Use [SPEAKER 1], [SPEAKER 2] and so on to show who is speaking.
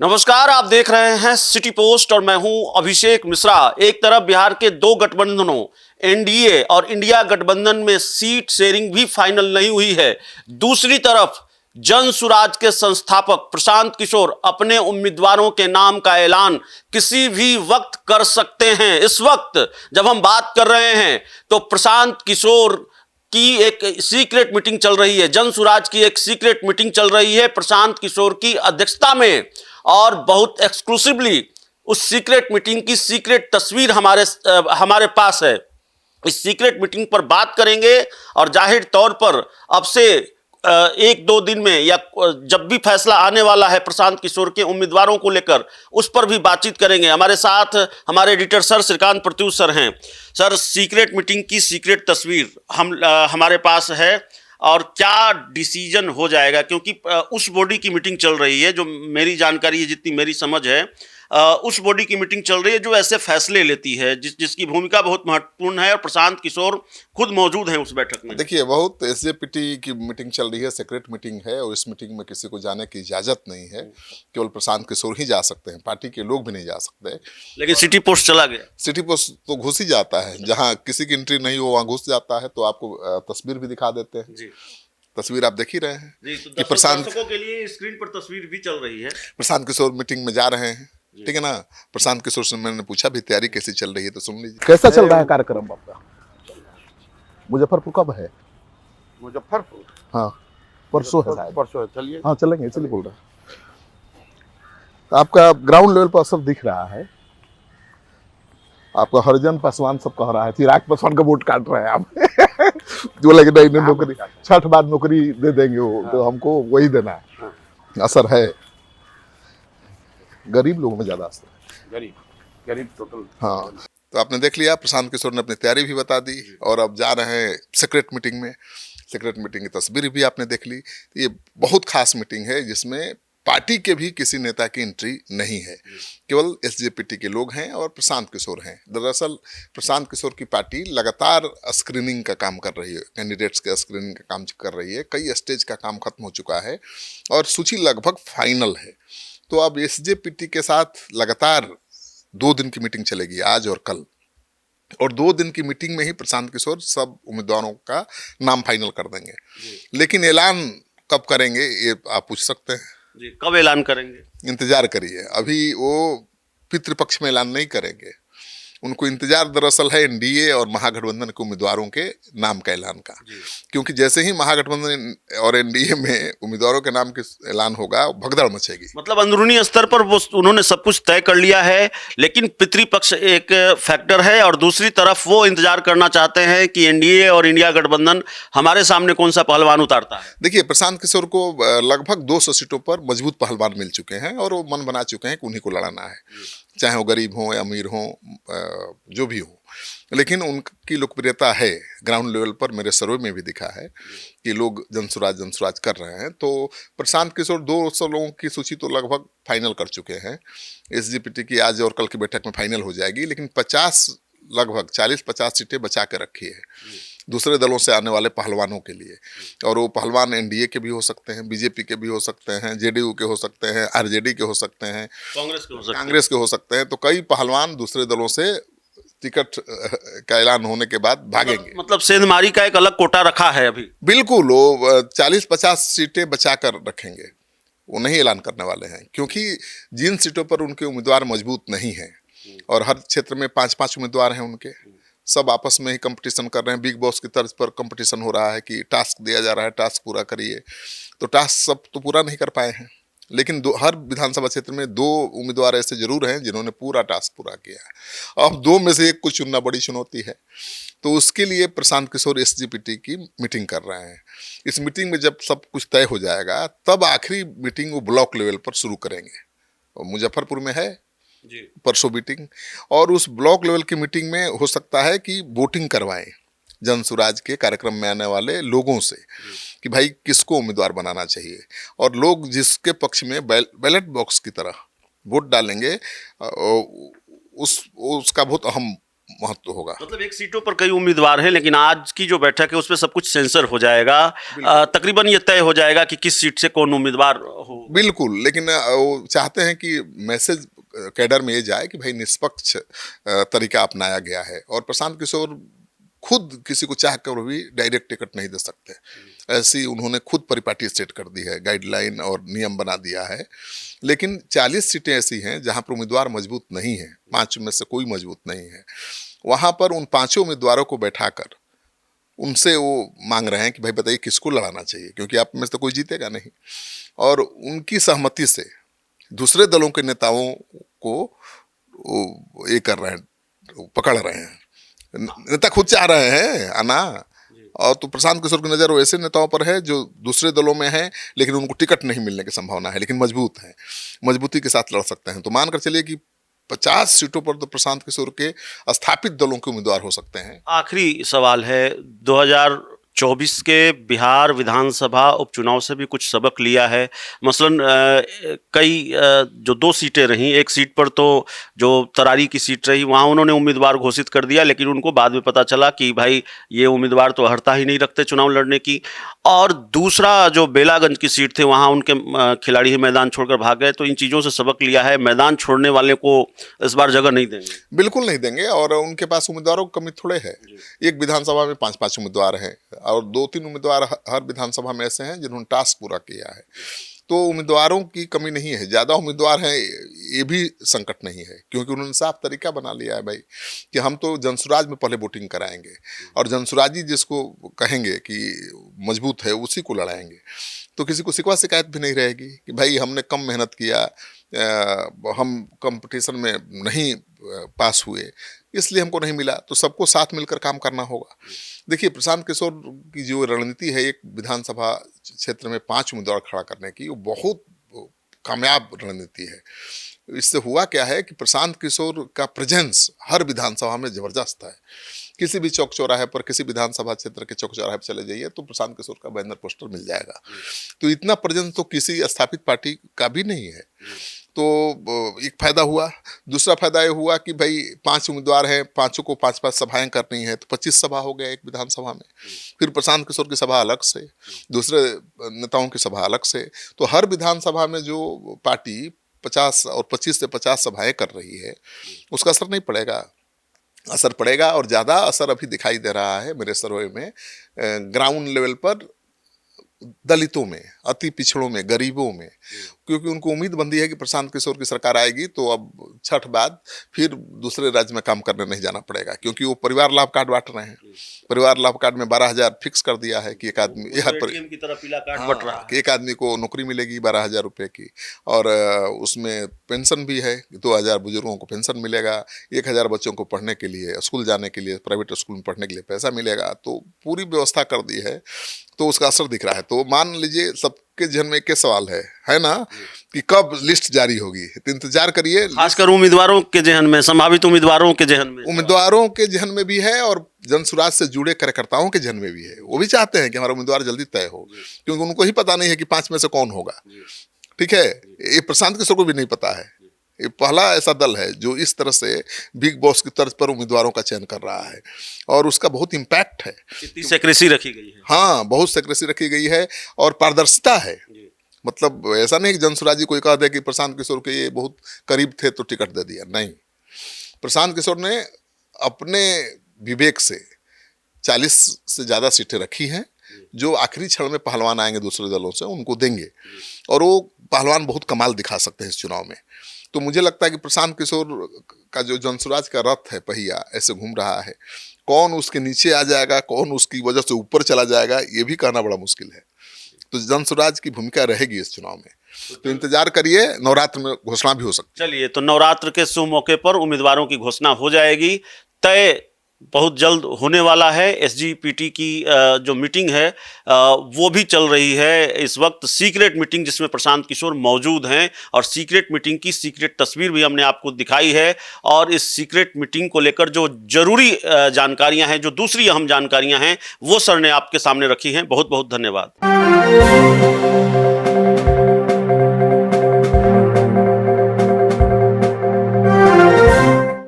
[SPEAKER 1] नमस्कार, आप देख रहे हैं सिटी पोस्ट और मैं हूं अभिषेक मिश्रा। एक तरफ बिहार के दो गठबंधनों एनडीए और इंडिया गठबंधन में सीट शेयरिंग भी फाइनल नहीं हुई है। दूसरी तरफ जन सुराज के संस्थापक प्रशांत किशोर अपने उम्मीदवारों के नाम का ऐलान किसी भी वक्त कर सकते हैं। इस वक्त जब हम बात कर रहे हैं तो प्रशांत किशोर की एक सीक्रेट मीटिंग चल रही है, जन सुराज की एक सीक्रेट मीटिंग चल रही है प्रशांत किशोर की अध्यक्षता में, और बहुत एक्सक्लूसिवली उस सीक्रेट मीटिंग की सीक्रेट तस्वीर हमारे पास है। इस सीक्रेट मीटिंग पर बात करेंगे और जाहिर तौर पर अब से एक दो दिन में या जब भी फैसला आने वाला है प्रशांत किशोर के उम्मीदवारों को लेकर, उस पर भी बातचीत करेंगे। हमारे साथ हमारे editor sir Srikanth Pratyush sir हैं। सर, सीक्रेट मीटिंग की सीक्रेट तस्वीर हमारे पास है और क्या डिसीजन हो जाएगा, क्योंकि उस बॉडी की मीटिंग चल रही है, जो मेरी जानकारी है, जितनी मेरी समझ है, उस बॉडी की मीटिंग चल रही है जो ऐसे फैसले लेती है, जिसकी भूमिका बहुत महत्वपूर्ण है, और प्रशांत किशोर खुद मौजूद हैं उस बैठक में।
[SPEAKER 2] देखिए, बहुत एसजेपीटी की मीटिंग चल रही है, सीक्रेट मीटिंग है, और इस मीटिंग में किसी को जाने की इजाजत नहीं है। केवल प्रशांत किशोर ही जा सकते हैं, पार्टी के लोग भी नहीं जा सकते।
[SPEAKER 1] लेकिन सिटी पोस्ट चला गया।
[SPEAKER 2] सिटी पोस्ट तो घुस ही जाता है, जहाँ किसी की एंट्री नहीं हो वहाँ घुस जाता है। तो आपको तस्वीर भी दिखा देते हैं जी। तस्वीर आप देख ही रहे हैं
[SPEAKER 1] जी, तो
[SPEAKER 2] कि प्रशांत
[SPEAKER 1] के लिए स्क्रीन पर तस्वीर भी चल रही है।
[SPEAKER 2] प्रशांत किशोर मीटिंग में जा रहे हैं, ठीक है ना। प्रशांत किशोर से मैंने पूछा भी तैयारी कैसी चल रही है, तो सुन लीजिए।
[SPEAKER 3] कैसा चल रहा है कार्यक्रम आपका? मुजफ्फरपुर कब है?
[SPEAKER 4] मुजफ्फरपुर,
[SPEAKER 3] हाँ, परसों है शायद।
[SPEAKER 4] परसों है। चलिए,
[SPEAKER 3] हाँ, चलेंगे, इसलिए बोल रहे हैं। तो आपका ग्राउंड लेवल पर असर दिख रहा है। आपका हरिजन पासवान सब कह रहा है, चिराग पासवान का वोट काट रहे हैं आप। जो लगे नहीं, नौकरी 60 बाद नौकरी दे देंगे वो, तो हमको वही देना है। असर है, गरीब लोगों में ज्यादा असर है।
[SPEAKER 4] गरीब टोटल।
[SPEAKER 2] हाँ, तो आपने देख लिया, प्रशांत किशोर ने अपनी तैयारी भी बता दी, और अब जा रहे हैं सीक्रेट मीटिंग में। सीक्रेट मीटिंग की तस्वीर भी आपने देख ली। ये बहुत खास मीटिंग है, जिसमें पार्टी के भी किसी नेता की एंट्री नहीं है, केवल एसजेपीटी के लोग हैं और प्रशांत किशोर हैं। दरअसल प्रशांत किशोर की पार्टी लगातार स्क्रीनिंग का काम कर रही है, कैंडिडेट्स के स्क्रीनिंग का काम कर रही है। कई स्टेज का काम खत्म हो चुका है और सूची लगभग फाइनल है। तो अब एसजेपीटी के साथ लगातार 2 दिन की मीटिंग चलेगी, आज और कल, और 2 दिन की मीटिंग में ही प्रशांत किशोर सब उम्मीदवारों का नाम फाइनल कर देंगे। लेकिन ऐलान कब करेंगे ये आप पूछ सकते हैं
[SPEAKER 1] जी। कब ऐलान करेंगे?
[SPEAKER 2] इंतजार करिए, अभी वो पितृपक्ष में ऐलान नहीं करेंगे। उनको इंतजार दरअसल है एनडीए और महागठबंधन के उम्मीदवारों के नाम का ऐलान का, क्योंकि जैसे ही महागठबंधन और एनडीए में उम्मीदवारों के नाम के ऐलान होगा, भगदड़ मचेगी।
[SPEAKER 1] मतलब अंदरूनी स्तर पर वो उन्होंने सब कुछ तय कर लिया है, लेकिन पितृपक्ष एक फैक्टर है, और दूसरी तरफ वो इंतजार करना चाहते हैं कि एनडीए और इंडिया गठबंधन हमारे सामने कौन सा पहलवान उतारता है।
[SPEAKER 2] देखिए, प्रशांत किशोर को लगभग 200 सीटों पर मजबूत पहलवान मिल चुके हैं, और वो मन बना चुके हैं कि उन्हीं को लड़ाना है, चाहे वो गरीब हो या अमीर हो, जो भी हो। लेकिन उनकी लोकप्रियता है ग्राउंड लेवल पर, मेरे सर्वे में भी दिखा है कि लोग जनसुराज कर रहे हैं। तो प्रशांत किशोर 200 लोगों की सूची तो लगभग फाइनल कर चुके हैं। एसजीपीटी की आज और कल की बैठक में फाइनल हो जाएगी, लेकिन लगभग 40-50 सीटें बचा के रखी है दूसरे दलों से आने वाले पहलवानों के लिए। और वो पहलवान एनडीए के भी हो सकते हैं, बीजेपी के भी हो सकते हैं, जेडीयू के हो सकते हैं, आरजेडी के हो सकते हैं, कांग्रेस के हो सकते हैं। तो कई पहलवान दूसरे दलों से टिकट का ऐलान होने के बाद भागेंगे।
[SPEAKER 1] मतलब सेंधमारी का एक अलग कोटा रखा है अभी।
[SPEAKER 2] बिल्कुल, वो 40-50 सीटें बचा कर रखेंगे, वो नहीं ऐलान करने वाले हैं, क्योंकि जिन सीटों पर उनके उम्मीदवार मजबूत नहीं हैं, और हर क्षेत्र में 5-5 उम्मीदवार हैं उनके, सब आपस में ही कंपटीशन कर रहे हैं। बिग बॉस की तर्ज पर कंपटीशन हो रहा है कि टास्क दिया जा रहा है, टास्क पूरा करिए। तो टास्क सब तो पूरा नहीं कर पाए हैं, लेकिन हर विधानसभा क्षेत्र में 2 उम्मीदवार ऐसे जरूर हैं जिन्होंने पूरा टास्क पूरा किया है। अब 2 में से एक को चुनना बड़ी चुनौती है। तो उसके लिए प्रशांत किशोर एसजीपीटी की मीटिंग कर रहे हैं। इस मीटिंग में जब सब कुछ तय हो जाएगा, तब आखिरी मीटिंग वो ब्लॉक लेवल पर शुरू करेंगे। मुजफ्फरपुर में है परसों मीटिंग, और उस ब्लॉक लेवल की मीटिंग में हो सकता है कि वोटिंग करवाएं जन सुराज के कार्यक्रम में आने वाले लोगों से, कि भाई किसको उम्मीदवार बनाना चाहिए। और लोग जिसके पक्ष में बैलेट बॉक्स की तरह वोट डालेंगे, उसका बहुत अहम महत्व होगा।
[SPEAKER 1] मतलब एक सीटों पर कई उम्मीदवार हैं, लेकिन आज की जो बैठक है उसमें सब कुछ सेंसर हो जाएगा। तकरीबन ये तय हो जाएगा कि किस सीट से कौन उम्मीदवार होगा।
[SPEAKER 2] बिल्कुल, लेकिन वो चाहते हैं कि मैसेज कैडर में ये जाए कि भाई निष्पक्ष तरीका अपनाया गया है, और प्रशांत किशोर खुद किसी को चाह कर भी डायरेक्ट टिकट नहीं दे सकते। ऐसी उन्होंने खुद परिपाटी सेट कर दी है, गाइडलाइन और नियम बना दिया है। लेकिन 40 सीटें ऐसी हैं जहां पर उम्मीदवार मजबूत नहीं है, 5 में से कोई मजबूत नहीं है। वहां पर उन 5 उम्मीदवारों को बैठाकर उनसे वो मांग रहे हैं कि भाई बताइए किसको लड़ाना चाहिए, क्योंकि आप में से तो कोई जीतेगा नहीं। और उनकी सहमति से दूसरे दलों के नेताओं को वो ये कर रहे हैं, पकड़ रहे हैं। नेता खुद चाह रहे हैं आना, और तो प्रशांत किशोर की नज़र वैसे नेताओं पर है जो दूसरे दलों में हैं, लेकिन उनको टिकट नहीं मिलने की संभावना है, लेकिन मजबूत हैं, मजबूती के साथ लड़ सकते हैं। तो मानकर चलिए कि 50 सीटों पर तो प्रशांत किशोर के स्थापित दलों के उम्मीदवार हो सकते हैं।
[SPEAKER 1] आखिरी सवाल है, 2024 के बिहार विधानसभा उपचुनाव से भी कुछ सबक लिया है? मसलन कई जो 2 सीटें रहीं, एक सीट पर तो जो तरारी की सीट रही वहाँ उन्होंने उम्मीदवार घोषित कर दिया, लेकिन उनको बाद में पता चला कि भाई ये उम्मीदवार तो अर्हता ही नहीं रखते चुनाव लड़ने की। और दूसरा जो बेलागंज की सीट थी वहाँ उनके खिलाड़ी ही मैदान छोड़कर भाग गए। तो इन चीज़ों से सबक लिया है, मैदान छोड़ने वाले को इस बार जगह नहीं देंगे।
[SPEAKER 2] बिल्कुल नहीं देंगे, और उनके पास उम्मीदवारों की कमी थोड़े है। एक विधानसभा में 5-5 उम्मीदवार हैं, और 2-3 उम्मीदवार हर विधानसभा में ऐसे हैं जिन्होंने टास्क पूरा किया है। तो उम्मीदवारों की कमी नहीं है, ज़्यादा उम्मीदवार हैं ये भी संकट नहीं है, क्योंकि उन्होंने साफ तरीका बना लिया है भाई कि हम तो जनसुराज में पहले वोटिंग कराएंगे, और जनसुराजी जिसको कहेंगे कि मजबूत है उसी को लड़ाएंगे। तो किसी को शिकवा शिकायत भी नहीं रहेगी कि भाई हमने कम मेहनत किया, हम कंपटीशन में नहीं पास हुए, इसलिए हमको नहीं मिला। तो सबको साथ मिलकर काम करना होगा। देखिए, प्रशांत किशोर की जो रणनीति है एक विधानसभा क्षेत्र में 5 उम्मीदवार खड़ा करने की, वो बहुत कामयाब रणनीति है। इससे हुआ क्या है कि प्रशांत किशोर का प्रेजेंस हर विधानसभा में जबरदस्त है। किसी भी चौक चौराहे पर, किसी विधानसभा क्षेत्र के चौक चौराहे पर चले जाइए तो प्रशांत किशोर का बैनर पोस्टर मिल जाएगा। तो इतना प्रेजेंस तो किसी स्थापित पार्टी का भी नहीं है। तो एक फायदा हुआ। दूसरा फायदा ये हुआ कि भाई 5 उम्मीदवार हैं, 5 को 5-5 सभाएं करनी है, तो 25 सभा हो गया एक विधानसभा में। फिर प्रशांत किशोर की सभा अलग से, दूसरे नेताओं की सभा अलग से। तो हर विधानसभा में जो पार्टी 50 और 25 से 50 सभाएं कर रही है, उसका असर नहीं पड़ेगा। असर पड़ेगा, और ज़्यादा असर अभी दिखाई दे रहा है मेरे सर्वे में ग्राउंड लेवल पर, दलितों में, अति पिछड़ों में, गरीबों में, क्योंकि उनको उम्मीद बंधी है कि प्रशांत किशोर की सरकार आएगी तो अब छठ बाद फिर दूसरे राज्य में काम करने नहीं जाना पड़ेगा, क्योंकि वो परिवार लाभ कार्ड बांट रहे हैं। परिवार लाभ कार्ड में 12,000 फिक्स कर दिया है कि एक आदमी
[SPEAKER 1] की तरह पीला कार्ड बट रहा है।
[SPEAKER 2] एक आदमी को नौकरी मिलेगी 12,000 रुपये की, और उसमें पेंशन भी है, 2,000 बुजुर्गों को पेंशन मिलेगा, 1,000 बच्चों को पढ़ने के लिए, स्कूल जाने के लिए, प्राइवेट स्कूल में पढ़ने के लिए पैसा मिलेगा। तो पूरी व्यवस्था कर दी है, तो उसका असर दिख रहा है। तो मान लीजिए सबके जहन में एक सवाल है ना, कि कब लिस्ट जारी होगी। तो इंतजार करिए,
[SPEAKER 1] खासकर उम्मीदवारों के जहन में, संभावित उम्मीदवारों के जहन में,
[SPEAKER 2] उम्मीदवारों के जहन में भी है, और जनसुराज से जुड़े कार्यकर्ताओं के जहन में भी है। वो भी चाहते हैं कि हमारा उम्मीदवार जल्दी तय हो, क्योंकि उनको ही पता नहीं है कि 5 में से कौन होगा। ठीक है, ये प्रशांत किशोर को भी नहीं पता है। ये पहला ऐसा दल है जो इस तरह से बिग बॉस की तर्ज पर उम्मीदवारों का चयन कर रहा है, और उसका बहुत इम्पैक्ट है।
[SPEAKER 1] इतनी सेक्रेसी रखी गई है।
[SPEAKER 2] हाँ, बहुत सेक्रेसी रखी गई है, और पारदर्शिता है। मतलब ऐसा नहीं कि जनसुराजी कोई कह दे कि प्रशांत किशोर के ये बहुत करीब थे तो टिकट दे दिया, नहीं। प्रशांत किशोर ने अपने विवेक से 40 से ज़्यादा सीटें रखी हैं, जो आखिरी क्षण में पहलवान आएंगे दूसरे दलों से उनको देंगे, और वो पहलवान बहुत कमाल दिखा सकते हैं इस चुनाव में। तो मुझे लगता है कि प्रशांत किशोर का जो जनसुराज का रथ है, पहिया ऐसे घूम रहा है, कौन उसके नीचे आ जाएगा, कौन उसकी वजह से ऊपर चला जाएगा, ये भी कहना बड़ा मुश्किल है। तो जनसुराज की भूमिका रहेगी इस चुनाव में। तो इंतजार करिए, नवरात्र में घोषणा भी हो सकती है।
[SPEAKER 1] चलिए, तो नवरात्र के शुभ मौके पर उम्मीदवारों की घोषणा हो जाएगी। तय बहुत जल्द होने वाला है। एसजीपीटी की जो मीटिंग है वो भी चल रही है इस वक्त, सीक्रेट मीटिंग जिसमें प्रशांत किशोर मौजूद हैं, और सीक्रेट मीटिंग की सीक्रेट तस्वीर भी हमने आपको दिखाई है। और इस सीक्रेट मीटिंग को लेकर जो जरूरी जानकारियां हैं, जो दूसरी अहम जानकारियां हैं, वो सर ने आपके सामने रखी हैं। बहुत बहुत धन्यवाद।